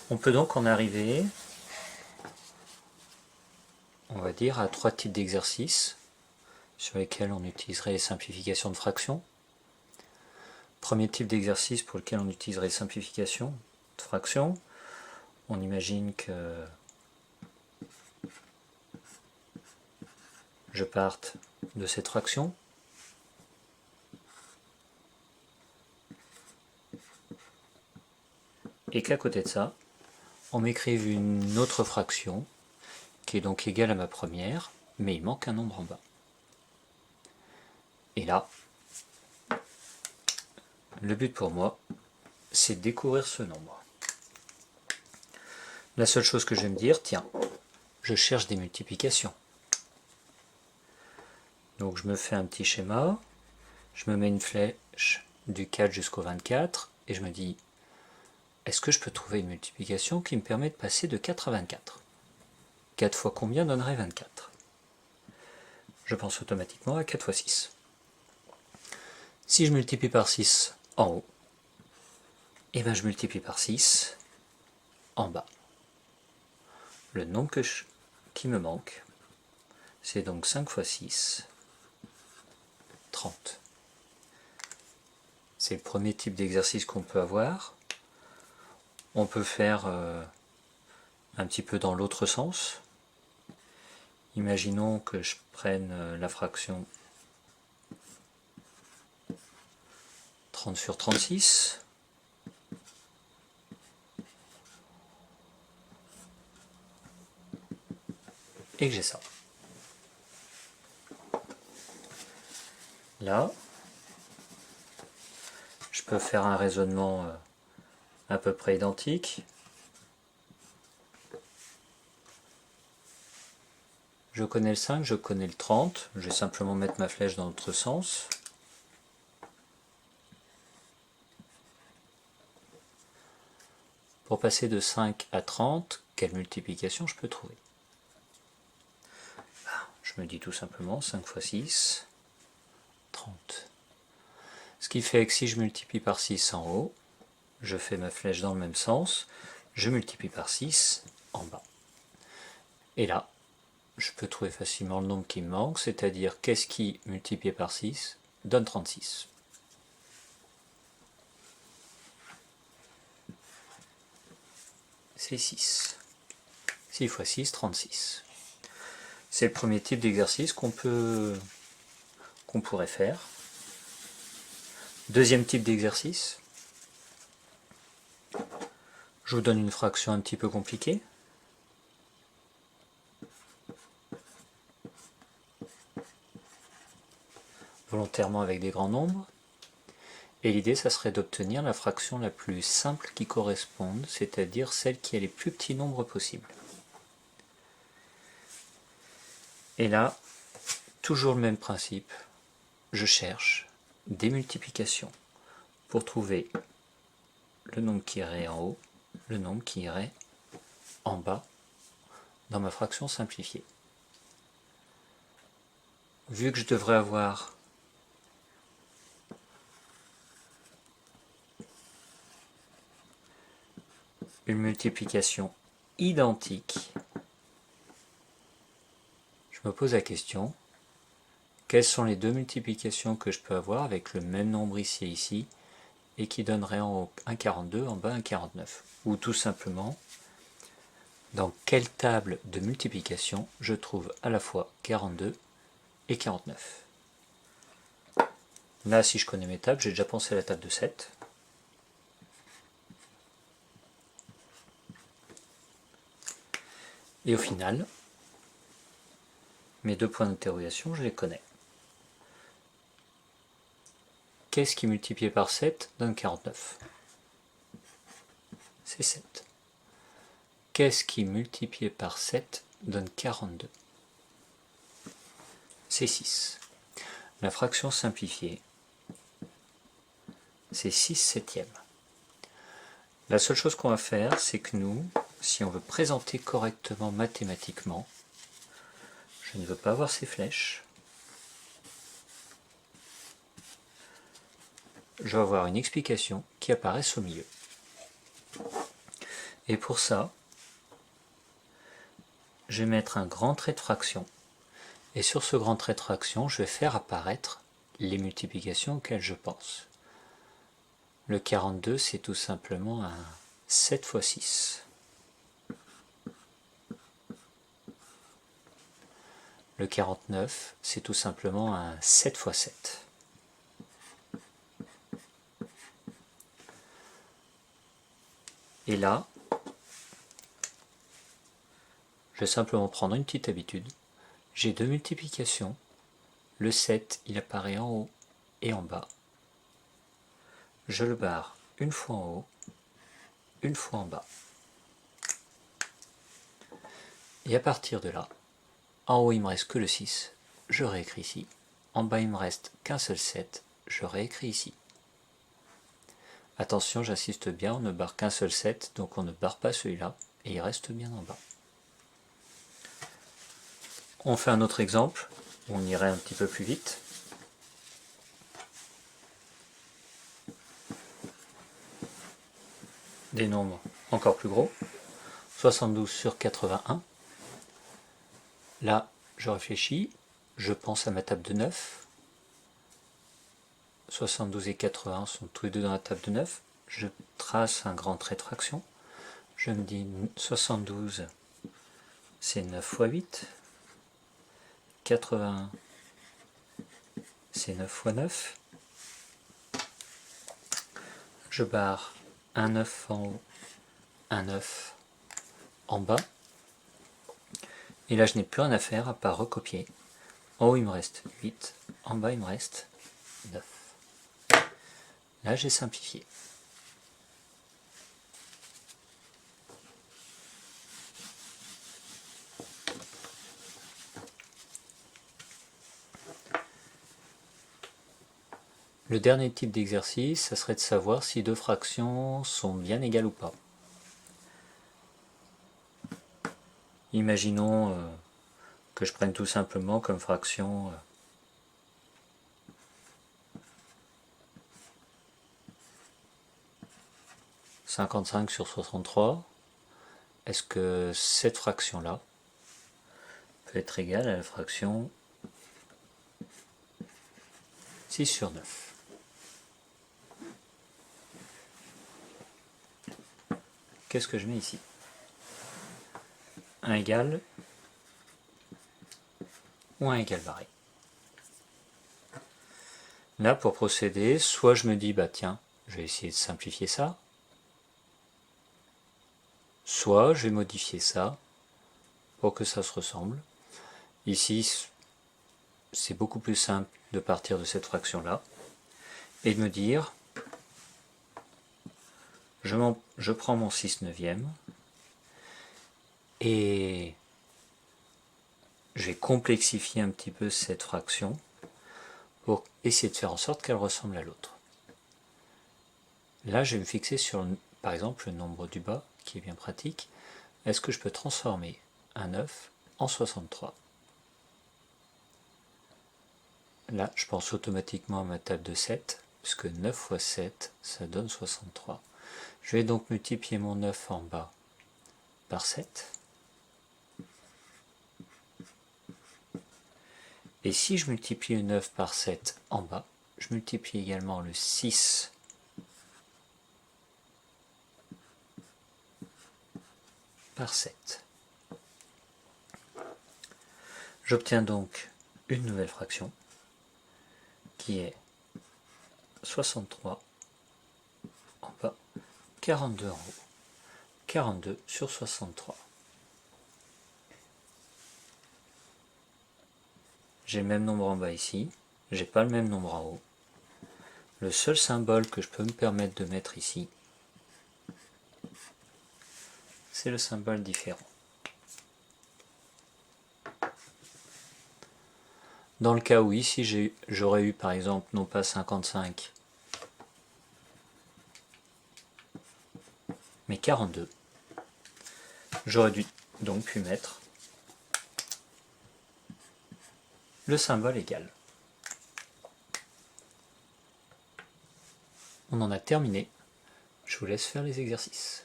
On peut donc en arriver, on va dire, à 3 types d'exercices sur lesquels on utiliserait les simplifications de fractions. Premier type d'exercice pour lequel on utiliserait les simplifications de fractions, on imagine que je parte de cette fraction, et qu'à côté de ça, on m'écrive une autre fraction qui est donc égale à ma première, mais il manque un nombre en bas. Et là, le but pour moi, c'est de découvrir ce nombre. La seule chose que je vais me dire, tiens, je cherche des multiplications. Donc je me fais un petit schéma, je me mets une flèche du 4 jusqu'au 24, et je me dis, est-ce que je peux trouver une multiplication qui me permet de passer de 4 à 24 ? 4 fois combien donnerait 24 ? Je pense automatiquement à 4 fois 6. Si je multiplie par 6 en haut, et bien je multiplie par 6 en bas. Le nombre qui me manque, c'est donc 5 fois 6, 30. C'est le premier type d'exercice qu'on peut avoir. On peut faire un petit peu dans l'autre sens. Imaginons que je prenne la fraction 30 sur 36. Et que j'ai ça. Là, je peux faire un raisonnement à peu près identique. Je connais le 5, je connais le 30. Je vais simplement mettre ma flèche dans l'autre sens. Pour passer de 5 à 30, quelle multiplication je peux trouver? Je me dis tout simplement 5 fois 6, 30. Ce qui fait que si je multiplie par 6 en haut, je fais ma flèche dans le même sens, je multiplie par 6 en bas. Et là, je peux trouver facilement le nombre qui me manque, c'est-à-dire qu'est-ce qui, multiplié par 6, donne 36. C'est 6. 6 fois 6, 36. C'est le premier type d'exercice qu'on pourrait faire. Deuxième type d'exercice. Je vous donne une fraction un petit peu compliquée. Volontairement avec des grands nombres. Et l'idée, ça serait d'obtenir la fraction la plus simple qui corresponde, c'est-à-dire celle qui a les plus petits nombres possibles. Et là, toujours le même principe, je cherche des multiplications pour trouver le nombre qui irait en haut, le nombre qui irait en bas dans ma fraction simplifiée. Vu que je devrais avoir une multiplication identique, je me pose la question, quelles sont les deux multiplications que je peux avoir avec le même nombre ici et ici, et qui donnerait en haut un 42, en bas un 49. Ou tout simplement, dans quelle table de multiplication je trouve à la fois 42 et 49. Là, si je connais mes tables, j'ai déjà pensé à la table de 7. Et au final, mes deux points d'interrogation, je les connais. Qu'est-ce qui multiplié par 7 donne 49? C'est 7. Qu'est-ce qui multiplié par 7 donne 42? C'est 6. La fraction simplifiée, c'est 6 septièmes. La seule chose qu'on va faire, c'est que nous, si on veut présenter correctement mathématiquement, je ne veux pas avoir ces flèches, je vais avoir une explication qui apparaisse au milieu. Et pour ça, je vais mettre un grand trait de fraction. Et sur ce grand trait de fraction, je vais faire apparaître les multiplications auxquelles je pense. Le 42, c'est tout simplement un 7 fois 6. Le 49, c'est tout simplement un 7 fois 7. Et là, je vais simplement prendre une petite habitude. J'ai deux multiplications. Le 7, il apparaît en haut et en bas. Je le barre une fois en haut, une fois en bas. Et à partir de là, en haut il me reste que le 6, je réécris ici. En bas il me reste qu'un seul 7, je réécris ici. Attention, j'insiste bien, on ne barre qu'un seul 7, donc on ne barre pas celui-là, et il reste bien en bas. On fait un autre exemple, où on irait un petit peu plus vite. Des nombres encore plus gros. 72 sur 81. Là, je réfléchis, je pense à ma table de 9. 72 et 80 sont tous les deux dans la table de 9. Je trace un grand trait de fraction. Je me dis 72, c'est 9 fois 8. 81, c'est 9 fois 9. Je barre un 9 en haut, un 9 en bas. Et là, je n'ai plus rien à faire à part recopier. En haut, il me reste 8. En bas, il me reste 9. Là, j'ai simplifié. Le dernier type d'exercice, ça serait de savoir si deux fractions sont bien égales ou pas. Imaginons que je prenne tout simplement comme fraction 55 sur 63. Est-ce que cette fraction-là peut être égale à la fraction 6 sur 9? Qu'est-ce que je mets ici? 1 égale ou 1 égale barré. Là, pour procéder, soit je me dis, bah tiens, je vais essayer de simplifier ça, soit je vais modifier ça pour que ça se ressemble. Ici, c'est beaucoup plus simple de partir de cette fraction-là et de me dire, je prends mon 6 neuvième et je vais complexifier un petit peu cette fraction pour essayer de faire en sorte qu'elle ressemble à l'autre. Là, je vais me fixer sur, par exemple, le nombre du bas, qui est bien pratique. Est-ce que je peux transformer un 9 en 63? Là, je pense automatiquement à ma table de 7, puisque 9 fois 7, ça donne 63. Je vais donc multiplier mon 9 en bas par 7. Et si je multiplie le 9 par 7 en bas, je multiplie également le 6 par 7. J'obtiens donc une nouvelle fraction qui est 63 en bas, 42 en haut. 42 sur 63. J'ai le même nombre en bas ici, j'ai pas le même nombre en haut. Le seul symbole que je peux me permettre de mettre ici, c'est le symbole différent. Dans le cas où ici j'aurais eu par exemple non pas 55, mais 42, j'aurais dû donc pu mettre le symbole égal. On en a terminé. Je vous laisse faire les exercices.